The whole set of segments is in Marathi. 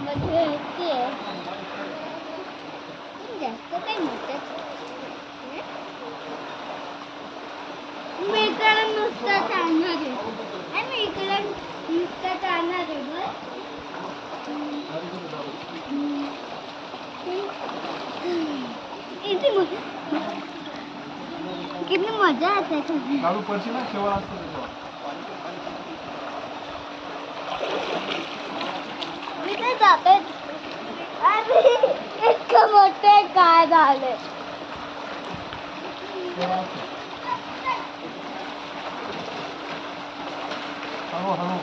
मध्ये होती आहे जास्त काही नव्हतं मी इकडे नुसतं चालणार आहे आणि इकडे नुसतं चालणार आहे किती मजा येते चालू पडशी ना शेवट असतो तेव्हा मी ते जाते अरे इतकं मोठं काय झालं हळू हळू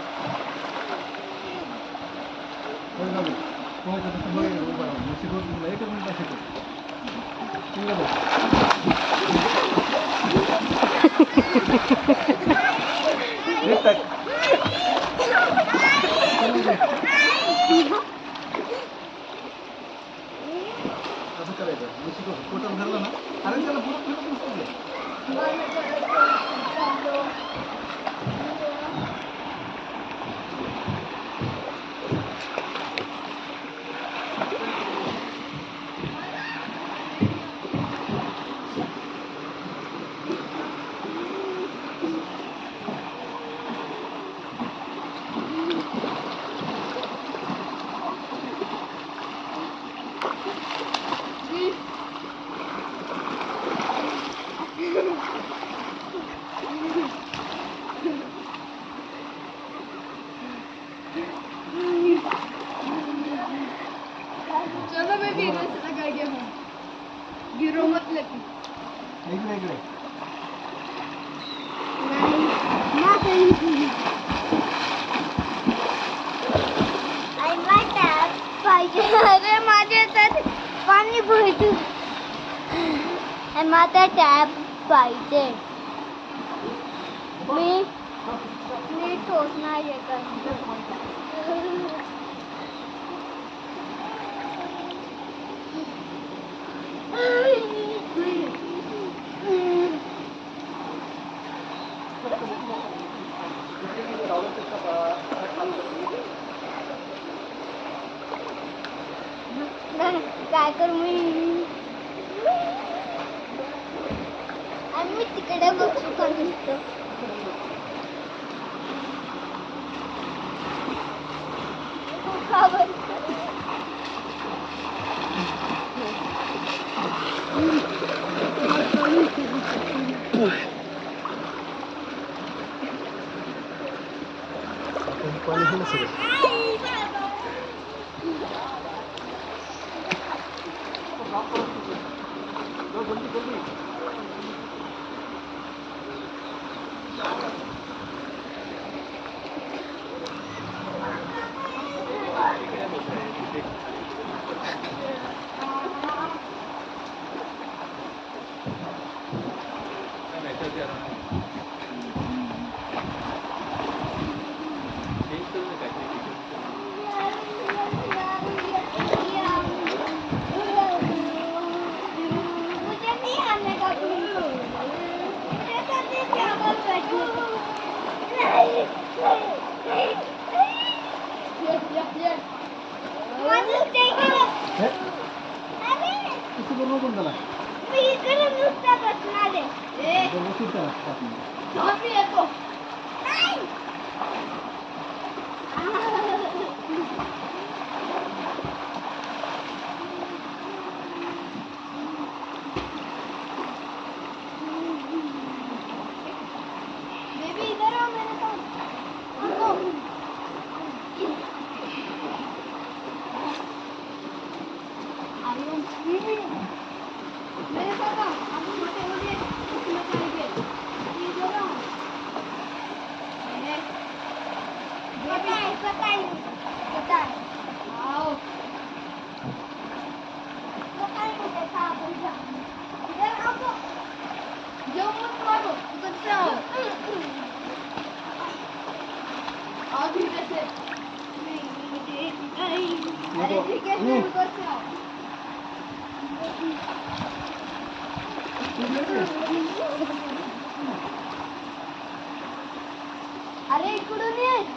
शिकवतो तुला एकच मिनिट शिकवतो कसं करायचं मी शिकवतो पोटात धरलं ना अरे त्याला पुढं फिरत नसतं चलो मैं वीडियो से लगा गया हूँ गिरो मत लगी इकडे इकडे अरे माझ्या हातात पाणी भरतो माझा टॅप पाहिजे मी टोचणार काय करू मी आणि मी तिकडे बघू का दिसतो पाणी हे नसेल अरे इकडून ये